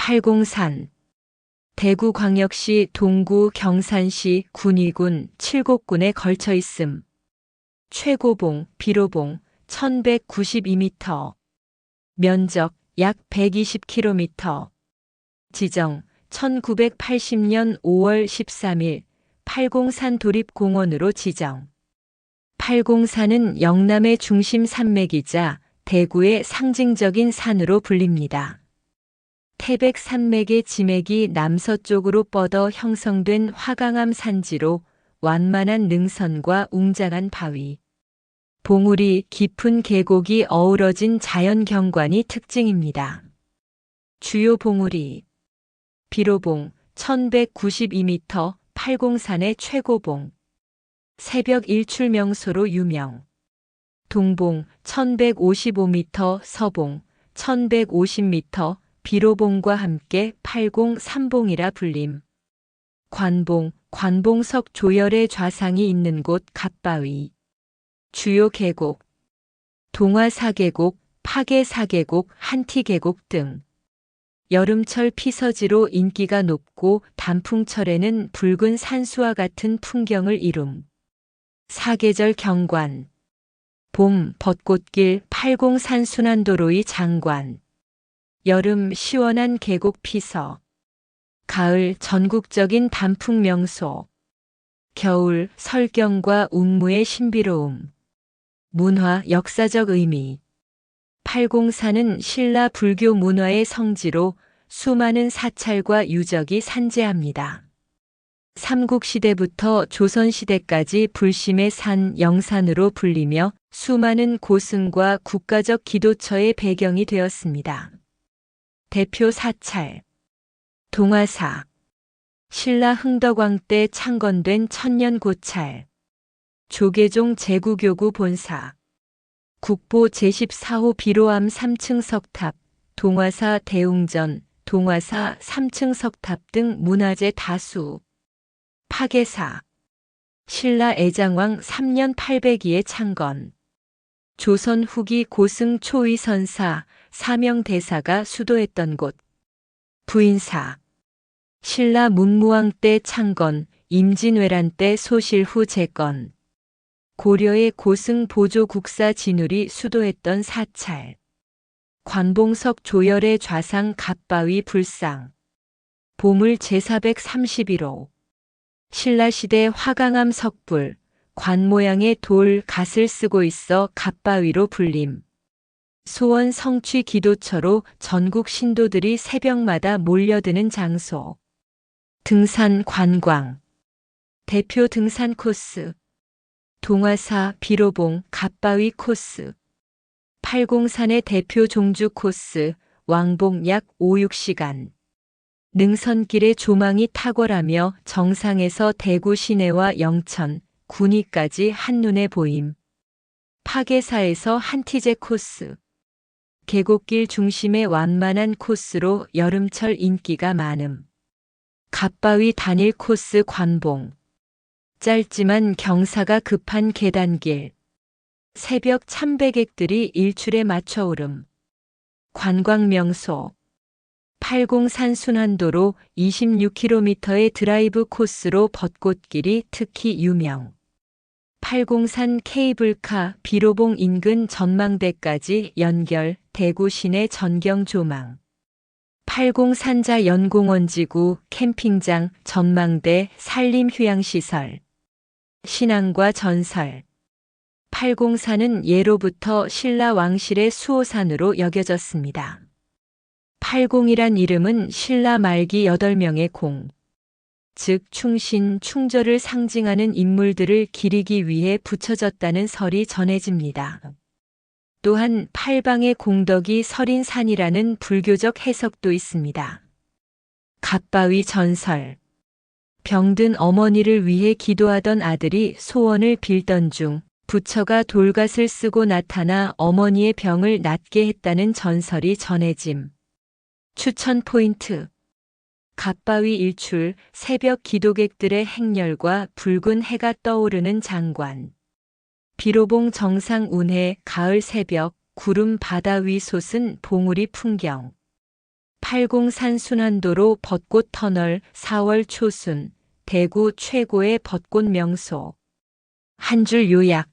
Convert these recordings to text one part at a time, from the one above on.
팔공산. 대구광역시 동구 경산시 군위군 칠곡군에 걸쳐 있음. 최고봉, 비로봉 1192m. 면적 약 120km. 지정 1980년 5월 13일 팔공산 도립공원으로 지정. 팔공산은 영남의 중심 산맥이자 대구의 상징적인 산으로 불립니다. 태백산맥의 지맥이 남서쪽으로 뻗어 형성된 화강암 산지로 완만한 능선과 웅장한 바위, 봉우리 깊은 계곡이 어우러진 자연 경관이 특징입니다. 주요 봉우리. 비로봉 1192m 팔공산의 최고봉. 새벽 일출 명소로 유명. 동봉 1155m 서봉 1150m 비로봉과 함께 팔공삼봉이라 불림. 관봉, 관봉석 조열의 좌상이 있는 곳 갓바위. 주요 계곡. 동화사계곡, 파계사계곡, 한티계곡 등. 여름철 피서지로 인기가 높고 단풍철에는 붉은 산수와 같은 풍경을 이룸. 사계절 경관. 봄 벚꽃길 팔공산 순환도로의 장관. 여름 시원한 계곡 피서. 가을 전국적인 단풍 명소. 겨울 설경과 운무의 신비로움. 문화 역사적 의미. 팔공산은 신라 불교 문화의 성지로 수많은 사찰과 유적이 산재합니다. 삼국시대부터 조선시대까지 불심의 산 영산으로 불리며 수많은 고승과 국가적 기도처의 배경이 되었습니다. 대표 사찰. 동화사. 신라 흥덕왕 때 창건된 천년고찰. 조계종 제구교구 본사. 국보 제14호 비로암 3층 석탑, 동화사 대웅전, 동화사 3층 석탑 등 문화재 다수. 파계사. 신라 애장왕 3년 800기의 창건. 조선 후기 고승 초의 선사, 사명대사가 수도했던 곳. 부인사. 신라 문무왕 때 창건, 임진왜란 때 소실 후 재건. 고려의 고승 보조 국사 진울이 수도했던 사찰. 관봉석 조열의 좌상 갓바위 불상. 보물 제431호. 신라시대 화강암 석불, 관 모양의 돌 갓을 쓰고 있어 갓바위로 불림. 소원 성취 기도처로 전국 신도들이 새벽마다 몰려드는 장소. 등산 관광. 대표 등산 코스. 동화사 비로봉 갓바위 코스. 팔공산의 대표 종주 코스 왕복 약 5-6시간. 능선길의 조망이 탁월하며 정상에서 대구 시내와 영천, 군위까지 한눈에 보임. 파계사에서 한티제 코스. 계곡길 중심의 완만한 코스로 여름철 인기가 많음. 갓바위 단일 코스 관봉. 짧지만 경사가 급한 계단길. 새벽 참배객들이 일출에 맞춰 오름. 관광명소. 팔공산 순환도로 26km의 드라이브 코스로 벚꽃길이 특히 유명. 팔공산 케이블카 비로봉 인근 전망대까지 연결 대구 시내 전경 조망. 팔공산자 연공원지구 캠핑장 전망대 산림휴양시설. 신앙과 전설. 팔공산은 예로부터 신라 왕실의 수호산으로 여겨졌습니다. 팔공이란 이름은 신라 말기 8명의 공, 즉 충신, 충절을 상징하는 인물들을 기리기 위해 붙여졌다는 설이 전해집니다. 또한 팔방의 공덕이 서린 산이라는 불교적 해석도 있습니다. 갓바위 전설. 병든 어머니를 위해 기도하던 아들이 소원을 빌던 중 부처가 돌갓을 쓰고 나타나 어머니의 병을 낫게 했다는 전설이 전해짐. 추천 포인트. 갓바위 일출, 새벽 기도객들의 행렬과 붉은 해가 떠오르는 장관. 비로봉 정상 운해, 가을 새벽, 구름 바다 위 솟은 봉우리 풍경. 팔공산 순환도로 벚꽃 터널 4월 초순, 대구 최고의 벚꽃 명소. 한 줄 요약.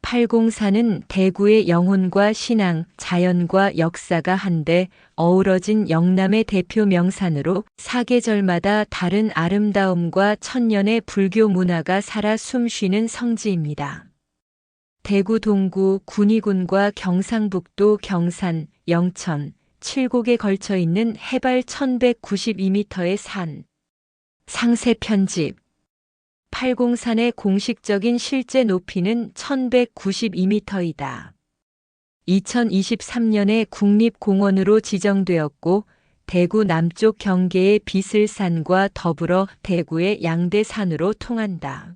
팔공산은 대구의 영혼과 신앙, 자연과 역사가 한데 어우러진 영남의 대표 명산으로 사계절마다 다른 아름다움과 천년의 불교 문화가 살아 숨쉬는 성지입니다. 대구 동구 군위군과 경상북도 경산, 영천, 칠곡에 걸쳐 있는 해발 1192m의 산. 상세 편집. 팔공산의 공식적인 실제 높이는 1192m이다. 2023년에 국립공원으로 지정되었고 대구 남쪽 경계의 비슬산과 더불어 대구의 양대산으로 통한다.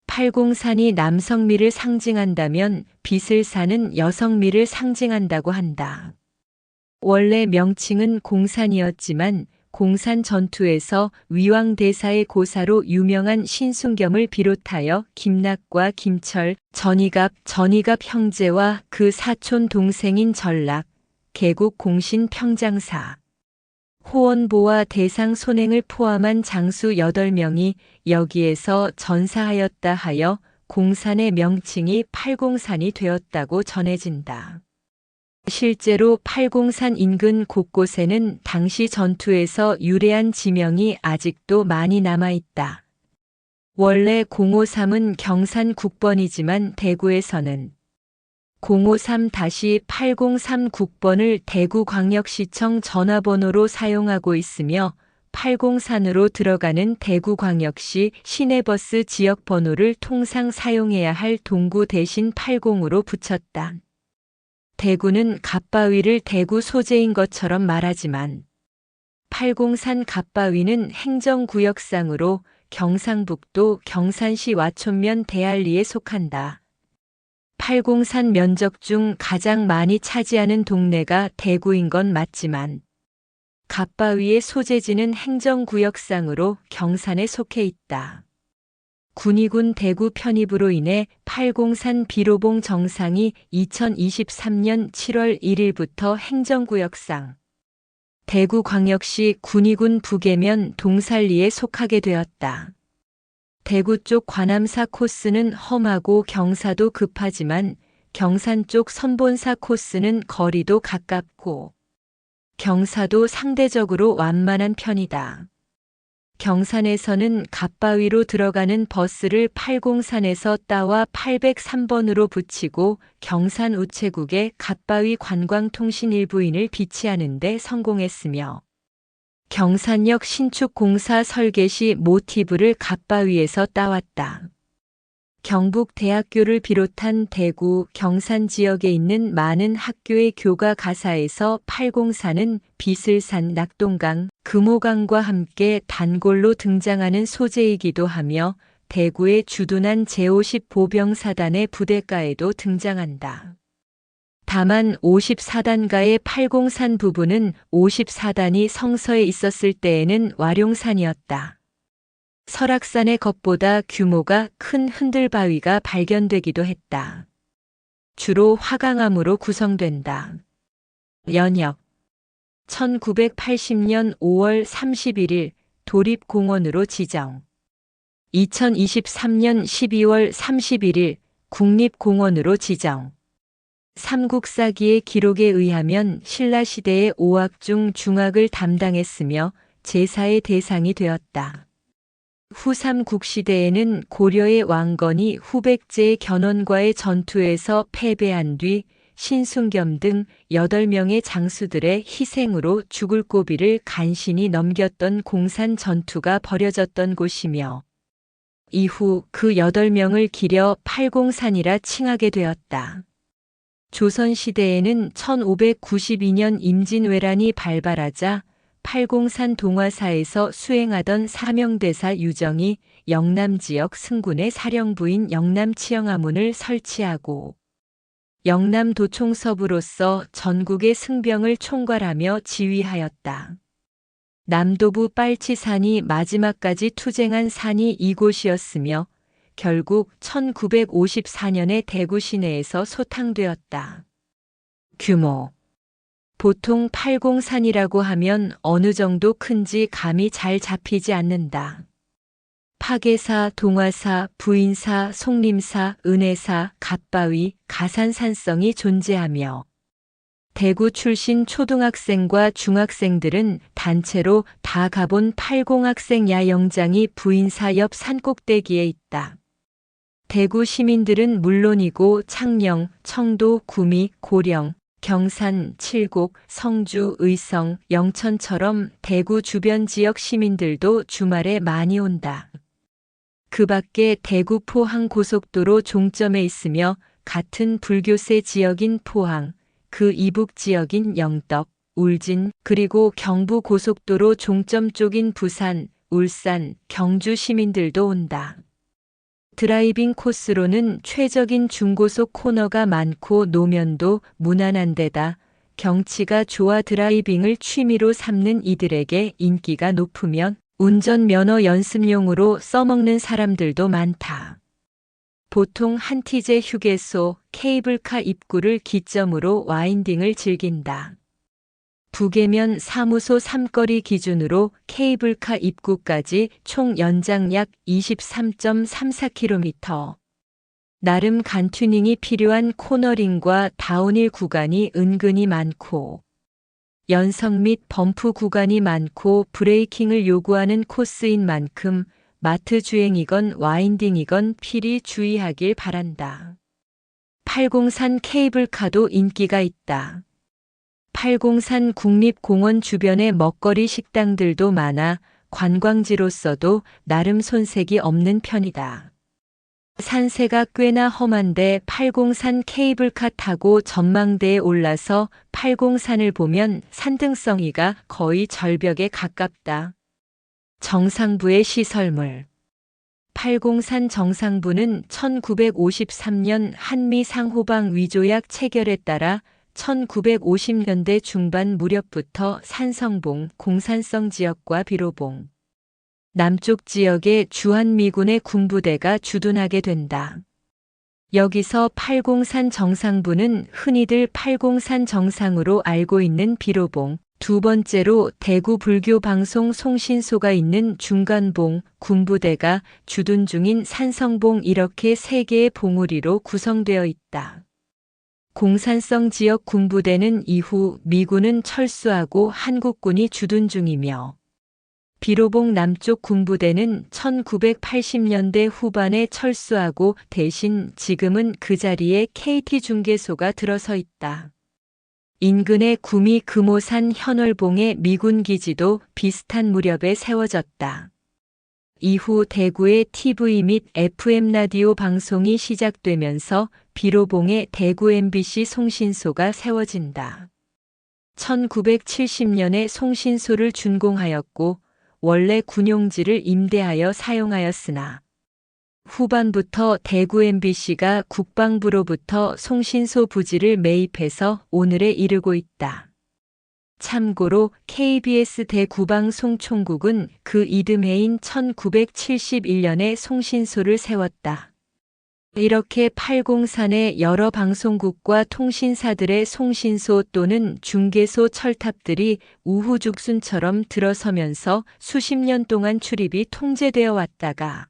팔공산이 남성미를 상징한다면 비슬산은 여성미를 상징한다고 한다. 원래 명칭은 공산이었지만 공산 전투에서 위왕대사의 고사로 유명한 신순겸을 비롯하여 김낙과 김철, 전이갑 형제와 그 사촌 동생인 전락, 개국 공신 평장사, 호원보와 대상 손행을 포함한 장수 8명이 여기에서 전사하였다 하여 공산의 명칭이 팔공산이 되었다고 전해진다. 실제로 팔공산 인근 곳곳에는 당시 전투에서 유래한 지명이 아직도 많이 남아있다. 원래 053은 경산 국번이지만 대구에서는 053-803 국번을 대구광역시청 전화번호로 사용하고 있으며 803으로 들어가는 대구광역시 시내버스 지역번호를 통상 사용해야 할 동구 대신 80으로 붙였다. 대구는 갓바위를 대구 소재인 것처럼 말하지만 팔공산 갓바위는 행정구역상으로 경상북도 경산시 와촌면 대알리에 속한다. 팔공산 면적 중 가장 많이 차지하는 동네가 대구인 건 맞지만 갓바위의 소재지는 행정구역상으로 경산에 속해 있다. 군위군 대구 편입으로 인해 팔공산 비로봉 정상이 2023년 7월 1일부터 행정구역상 대구광역시 군위군 북해면 동살리에 속하게 되었다. 대구 쪽 관함사 코스는 험하고 경사도 급하지만 경산 쪽 선본사 코스는 거리도 가깝고 경사도 상대적으로 완만한 편이다. 경산에서는 갓바위로 들어가는 버스를 팔공산에서 따와 803번으로 붙이고 경산 우체국에 갓바위 관광통신 일부인을 비치하는 데 성공했으며 경산역 신축 공사 설계 시 모티브를 갓바위에서 따왔다. 경북대학교를 비롯한 대구, 경산 지역에 있는 많은 학교의 교과 가사에서 팔공산은 비슬산, 낙동강, 금호강과 함께 단골로 등장하는 소재이기도 하며 대구의 주둔한 제50 보병사단의 부대가에도 등장한다. 다만 54단가의 팔공산 부분은 54단이 성서에 있었을 때에는 와룡산이었다. 설악산의 것보다 규모가 큰 흔들바위가 발견되기도 했다. 주로 화강암으로 구성된다. 연역 1980년 5월 31일 도립공원으로 지정. 2023년 12월 31일 국립공원으로 지정. 삼국사기의 기록에 의하면 신라시대의 오악 중 중악을 담당했으며 제사의 대상이 되었다. 후 삼국시대에는 고려의 왕건이 후백제의 견훤과의 전투에서 패배한 뒤 신순겸 등 8명의 장수들의 희생으로 죽을 고비를 간신히 넘겼던 공산 전투가 벌여졌던 곳이며 이후 그 8명을 기려 팔공산이라 칭하게 되었다. 조선시대에는 1592년 임진왜란이 발발하자 팔공산 동화사에서 수행하던 사명대사 유정이 영남지역 승군의 사령부인 영남치영하문을 설치하고 영남도총섭으로서 전국의 승병을 총괄하며 지휘하였다. 남도부 빨치산이 마지막까지 투쟁한 산이 이곳이었으며 결국 1954년에 대구 시내에서 소탕되었다. 규모 보통 팔공산이라고 하면 어느 정도 큰지 감이 잘 잡히지 않는다. 파계사, 동화사, 부인사, 송림사, 은혜사, 갓바위, 가산산성이 존재하며 대구 출신 초등학생과 중학생들은 단체로 다 가본 팔공학생 야영장이 부인사 옆 산꼭대기에 있다. 대구 시민들은 물론이고 창녕, 청도, 구미, 고령, 경산, 칠곡, 성주, 의성, 영천처럼 대구 주변 지역 시민들도 주말에 많이 온다. 그 밖에 대구 포항 고속도로 종점에 있으며 같은 불교세 지역인 포항, 그 이북 지역인 영덕, 울진, 그리고 경부 고속도로 종점 쪽인 부산, 울산, 경주 시민들도 온다. 드라이빙 코스로는 최적인 중고속 코너가 많고 노면도 무난한 데다 경치가 좋아 드라이빙을 취미로 삼는 이들에게 인기가 높으면 운전면허 연습용으로 써먹는 사람들도 많다. 보통 한티제 휴게소, 케이블카 입구를 기점으로 와인딩을 즐긴다. 부계면 사무소 3거리 기준으로 케이블카 입구까지 총 연장 약 23.34km. 나름 간튜닝이 필요한 코너링과 다운힐 구간이 은근히 많고 연석 및 범프 구간이 많고 브레이킹을 요구하는 코스인 만큼 마트 주행이건 와인딩이건 필히 주의하길 바란다. 팔공산 케이블카도 인기가 있다. 팔공산 국립공원 주변에 먹거리 식당들도 많아 관광지로서도 나름 손색이 없는 편이다. 산세가 꽤나 험한데 팔공산 케이블카 타고 전망대에 올라서 팔공산을 보면 산등성이가 거의 절벽에 가깝다. 정상부의 시설물. 팔공산 정상부는 1953년 한미 상호방 위조약 체결에 따라 1950년대 중반 무렵부터 산성봉, 공산성 지역과 비로봉, 남쪽 지역의 주한미군의 군부대가 주둔하게 된다. 여기서 팔공산 정상부는 흔히들 팔공산 정상으로 알고 있는 비로봉, 두 번째로 대구 불교 방송 송신소가 있는 중간봉, 군부대가 주둔 중인 산성봉 이렇게 세 개의 봉우리로 구성되어 있다. 공산성 지역 군부대는 이후 미군은 철수하고 한국군이 주둔 중이며 비로봉 남쪽 군부대는 1980년대 후반에 철수하고 대신 지금은 그 자리에 KT중개소가 들어서 있다. 인근의 구미 금오산 현월봉의 미군 기지도 비슷한 무렵에 세워졌다. 이후 대구의 TV 및 FM 라디오 방송이 시작되면서 비로봉에 대구 MBC 송신소가 세워진다. 1970년에 송신소를 준공하였고 원래 군용지를 임대하여 사용하였으나 후반부터 대구 MBC가 국방부로부터 송신소 부지를 매입해서 오늘에 이르고 있다. 참고로 KBS 대구방송총국은 그 이듬해인 1971년에 송신소를 세웠다. 이렇게 팔공산의 여러 방송국과 통신사들의 송신소 또는 중개소 철탑들이 우후죽순처럼 들어서면서 수십 년 동안 출입이 통제되어 왔다가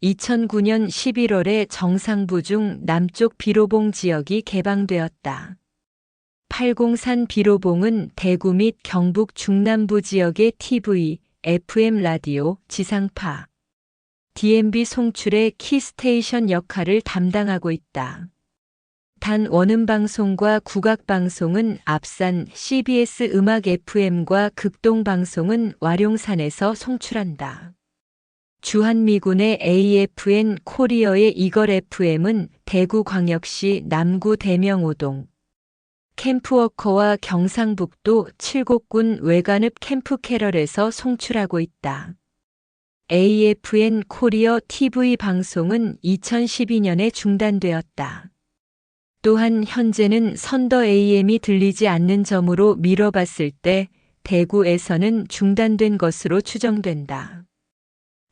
2009년 11월에 정상부 중 남쪽 비로봉 지역이 개방되었다. 팔공산 비로봉은 대구 및 경북 중남부 지역의 TV, FM 라디오, 지상파, DMB 송출의 키스테이션 역할을 담당하고 있다. 단 원음방송과 국악방송은 압산, CBS 음악 FM과 극동방송은 와룡산에서 송출한다. 주한미군의 AFN 코리어의 이걸 FM은 대구광역시 남구 대명오동, 캠프워커와 경상북도 칠곡군 외관읍 캠프 캐럴에서 송출하고 있다. AFN 코리어 TV 방송은 2012년에 중단되었다. 또한 현재는 선더 AM이 들리지 않는 점으로 미뤄봤을 때 대구에서는 중단된 것으로 추정된다.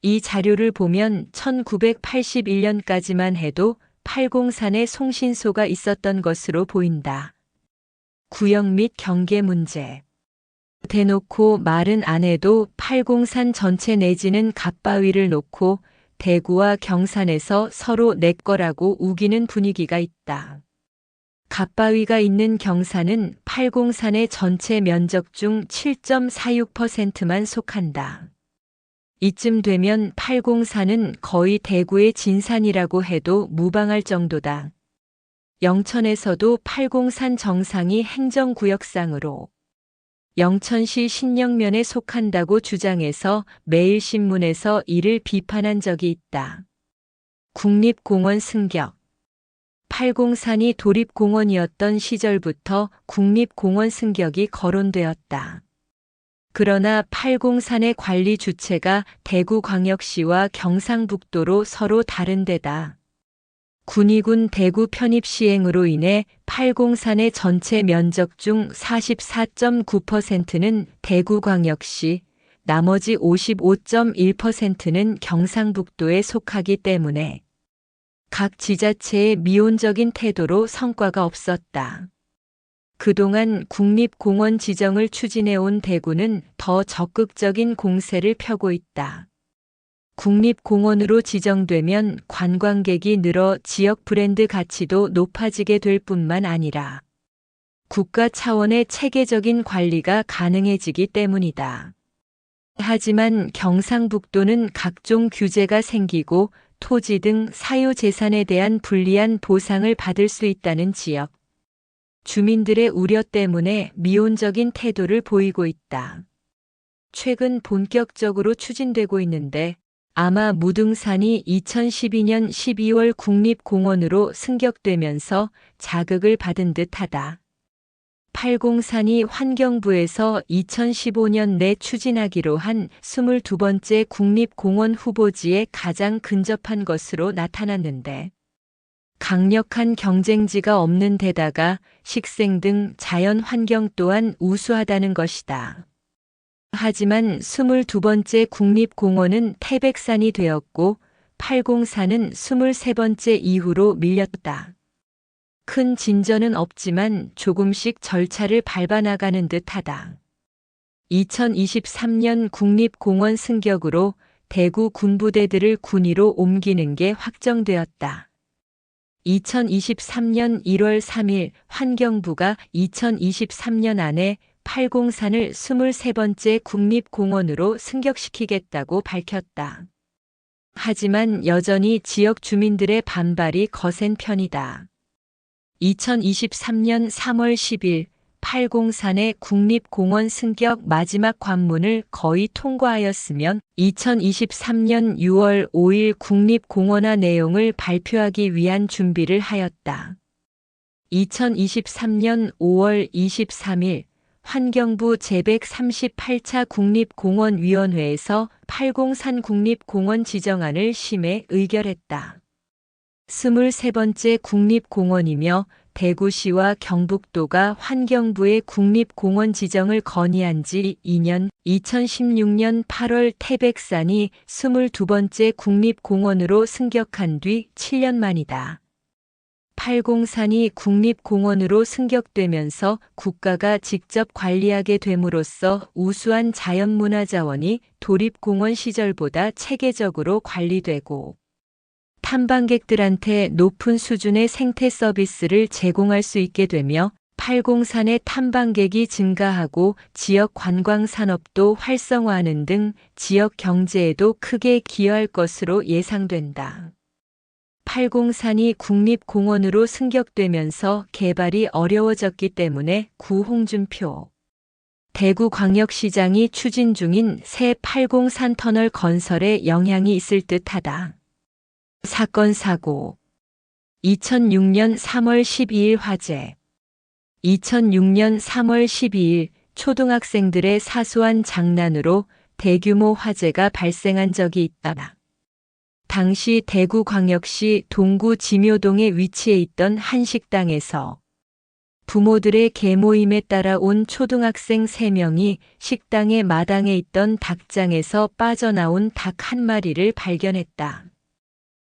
이 자료를 보면 1981년까지만 해도 팔공산에 송신소가 있었던 것으로 보인다. 구역 및 경계 문제. 대놓고 말은 안 해도 팔공산 전체 내지는 갓바위를 놓고 대구와 경산에서 서로 내 거라고 우기는 분위기가 있다. 갓바위가 있는 경산은 팔공산의 전체 면적 중 7.46%만 속한다. 이쯤 되면 팔공산은 거의 대구의 진산이라고 해도 무방할 정도다. 영천에서도 팔공산 정상이 행정구역상으로 영천시 신영면에 속한다고 주장해서 매일신문에서 이를 비판한 적이 있다. 국립공원 승격. 팔공산이 도립공원이었던 시절부터 국립공원 승격이 거론되었다. 그러나 팔공산의 관리 주체가 대구광역시와 경상북도로 서로 다른 데다 군위군 대구 편입 시행으로 인해 팔공산의 전체 면적 중 44.9%는 대구광역시, 나머지 55.1%는 경상북도에 속하기 때문에 각 지자체의 미온적인 태도로 성과가 없었다. 그동안 국립공원 지정을 추진해온 대구는 더 적극적인 공세를 펴고 있다. 국립공원으로 지정되면 관광객이 늘어 지역 브랜드 가치도 높아지게 될 뿐만 아니라 국가 차원의 체계적인 관리가 가능해지기 때문이다. 하지만 경상북도는 각종 규제가 생기고 토지 등 사유재산에 대한 불리한 보상을 받을 수 있다는 지역 주민들의 우려 때문에 미온적인 태도를 보이고 있다. 최근 본격적으로 추진되고 있는데 아마 무등산이 2012년 12월 국립공원으로 승격되면서 자극을 받은 듯하다. 팔공산이 환경부에서 2015년 내 추진하기로 한 22번째 국립공원 후보지에 가장 근접한 것으로 나타났는데 강력한 경쟁지가 없는 데다가 식생 등 자연 환경 또한 우수하다는 것이다. 하지만 22번째 국립공원은 태백산이 되었고 팔공산은 23번째 이후로 밀렸다. 큰 진전은 없지만 조금씩 절차를 밟아나가는 듯하다. 2023년 국립공원 승격으로 대구 군부대들을 군위로 옮기는 게 확정되었다. 2023년 1월 3일 환경부가 2023년 안에 팔공산을 23번째 국립공원으로 승격시키겠다고 밝혔다. 하지만 여전히 지역 주민들의 반발이 거센 편이다. 2023년 3월 10일 팔공산의 국립공원 승격 마지막 관문을 거의 통과하였으면 2023년 6월 5일 국립공원화 내용을 발표하기 위한 준비를 하였다. 2023년 5월 23일 환경부 제138차 국립공원위원회에서 팔공산 국립공원 지정안을 심의 의결했다. 23번째 국립공원이며 대구시와 경북도가 환경부의 국립공원 지정을 건의한 지 2년, 2016년 8월 태백산이 22번째 국립공원으로 승격한 뒤 7년 만이다. 팔공산이 국립공원으로 승격되면서 국가가 직접 관리하게 됨으로써 우수한 자연문화자원이 도립공원 시절보다 체계적으로 관리되고 탐방객들한테 높은 수준의 생태 서비스를 제공할 수 있게 되며 팔공산의 탐방객이 증가하고 지역 관광 산업도 활성화하는 등 지역 경제에도 크게 기여할 것으로 예상된다. 팔공산이 국립공원으로 승격되면서 개발이 어려워졌기 때문에 구 홍준표 대구광역시장이 추진 중인 새 팔공산 터널 건설에 영향이 있을 듯하다. 사건 사고 2006년 3월 12일 화재 2006년 3월 12일 초등학생들의 사소한 장난으로 대규모 화재가 발생한 적이 있다. 당시 대구광역시 동구 지묘동에 위치해 있던 한 식당에서 부모들의 계모임에 따라 온 초등학생 3명이 식당의 마당에 있던 닭장에서 빠져나온 닭 한 마리를 발견했다.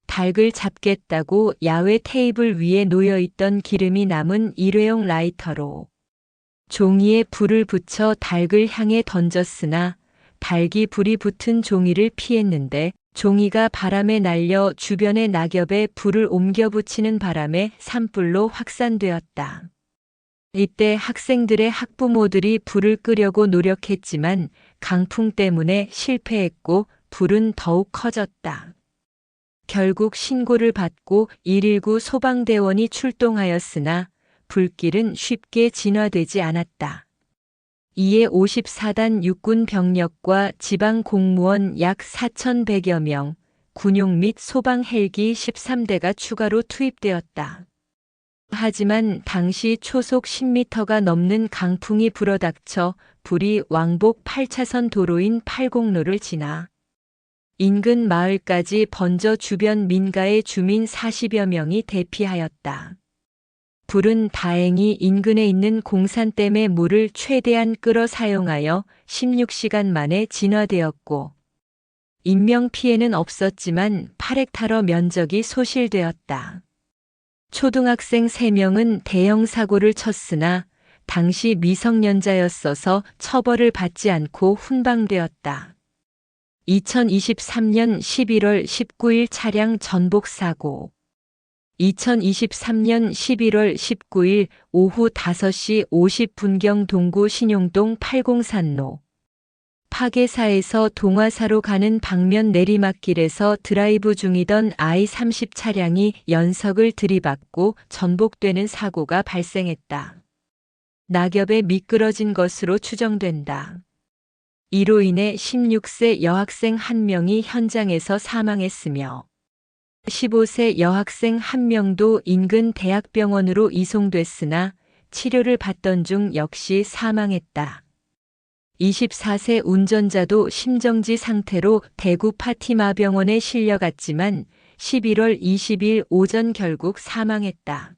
닭을 잡겠다고 야외 테이블 위에 놓여있던 기름이 남은 일회용 라이터로 종이에 불을 붙여 닭을 향해 던졌으나 닭이 불이 붙은 종이를 피했는데 종이가 바람에 날려 주변의 낙엽에 불을 옮겨 붙이는 바람에 산불로 확산되었다. 이때 학생들의 학부모들이 불을 끄려고 노력했지만 강풍 때문에 실패했고 불은 더욱 커졌다. 결국 신고를 받고 119 소방대원이 출동하였으나 불길은 쉽게 진화되지 않았다. 이에 54단 육군 병력과 지방 공무원 약 4,100여 명, 군용 및 소방 헬기 13대가 추가로 투입되었다. 하지만 당시 초속 10m가 넘는 강풍이 불어닥쳐 불이 왕복 8차선 도로인 8공로를 지나 인근 마을까지 번져 주변 민가의 주민 40여 명이 대피하였다. 불은 다행히 인근에 있는 공산댐의 물을 최대한 끌어 사용하여 16시간 만에 진화되었고 인명피해는 없었지만 8헥타러 면적이 소실되었다. 초등학생 3명은 대형 사고를 쳤으나 당시 미성년자였어서 처벌을 받지 않고 훈방되었다. 2023년 11월 19일 차량 전복 사고 2023년 11월 19일 오후 5시 50분경 동구 신용동 803로 파계사에서 동화사로 가는 방면 내리막길에서 드라이브 중이던 I30 차량이 연석을 들이받고 전복되는 사고가 발생했다. 낙엽에 미끄러진 것으로 추정된다. 이로 인해 16세 여학생 1명이 현장에서 사망했으며 15세 여학생 1명도 인근 대학병원으로 이송됐으나 치료를 받던 중 역시 사망했다. 24세 운전자도 심정지 상태로 대구 파티마병원에 실려갔지만 11월 20일 오전 결국 사망했다.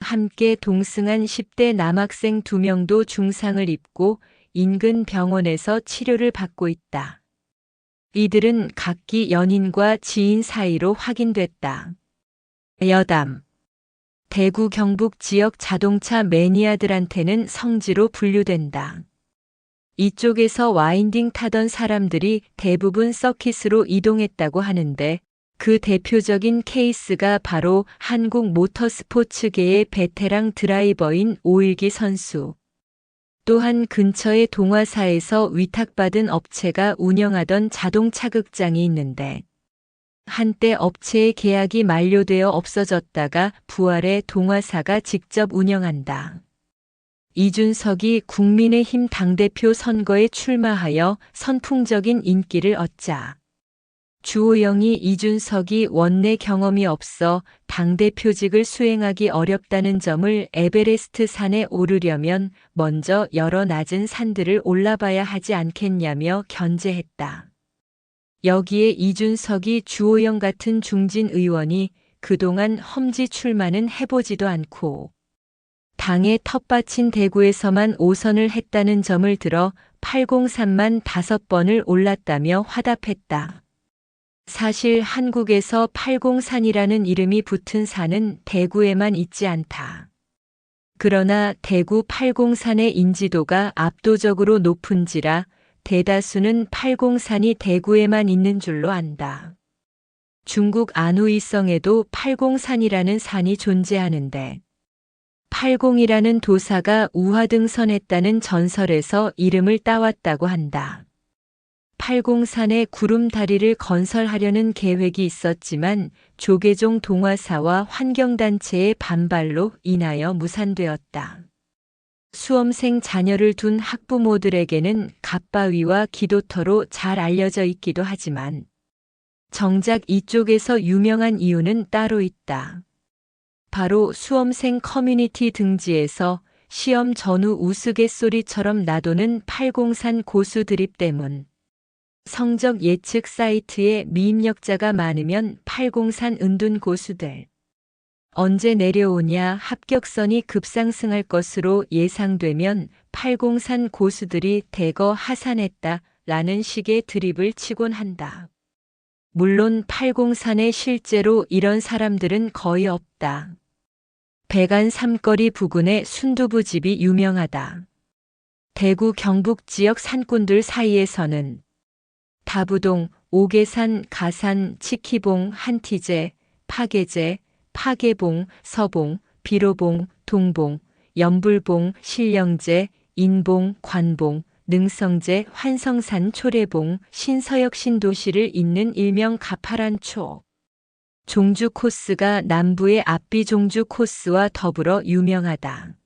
함께 동승한 10대 남학생 2명도 중상을 입고 인근 병원에서 치료를 받고 있다. 이들은 각기 연인과 지인 사이로 확인됐다. 여담. 대구 경북 지역 자동차 매니아들한테는 성지로 분류된다. 이쪽에서 와인딩 타던 사람들이 대부분 서킷으로 이동했다고 하는데 그 대표적인 케이스가 바로 한국 모터스포츠계의 베테랑 드라이버인 오일기 선수. 또한 근처의 동화사에서 위탁받은 업체가 운영하던 자동차 극장이 있는데 한때 업체의 계약이 만료되어 없어졌다가 부활해 동화사가 직접 운영한다. 이준석이 국민의힘 당대표 선거에 출마하여 선풍적인 인기를 얻자 주호영이 이준석이 원내 경험이 없어 당대표직을 수행하기 어렵다는 점을 에베레스트 산에 오르려면 먼저 여러 낮은 산들을 올라봐야 하지 않겠냐며 견제했다. 여기에 이준석이 주호영 같은 중진 의원이 그동안 험지 출마는 해보지도 않고 당의 텃밭인 대구에서만 5선을 했다는 점을 들어 803만 5번을 올랐다며 화답했다. 사실 한국에서 803이라는 이름이 붙은 산은 대구에만 있지 않다. 그러나 대구 803의 인지도가 압도적으로 높은지라 대다수는 803이 대구에만 있는 줄로 안다. 중국 안후이성에도 803이라는 산이 존재하는데 80이라는 도사가 우화등선했다는 전설에서 이름을 따왔다고 한다. 803의 구름다리를 건설하려는 계획이 있었지만 조계종 동화사와 환경단체의 반발로 인하여 무산되었다. 수험생 자녀를 둔 학부모들에게는 갓바위와 기도터로 잘 알려져 있기도 하지만 정작 이쪽에서 유명한 이유는 따로 있다. 바로 수험생 커뮤니티 등지에서 시험 전후 우스갯소리처럼 나도는 803 고수 드립 때문. 성적 예측 사이트에 미입력자가 많으면 803 은둔 고수들. 언제 내려오냐 합격선이 급상승할 것으로 예상되면 803 고수들이 대거 하산했다 라는 식의 드립을 치곤 한다. 물론 803에 실제로 이런 사람들은 거의 없다. 백안 삼거리 부근의 순두부집이 유명하다. 대구 경북 지역 산꾼들 사이에서는 다부동, 오계산, 가산, 치키봉, 한티제, 파계제, 파계봉, 서봉, 비로봉, 동봉, 연불봉, 신령제, 인봉, 관봉, 능성제, 환성산, 초래봉, 신서역 신도시를 잇는 일명 가파란초. 종주 코스가 남부의 앞비 종주 코스와 더불어 유명하다.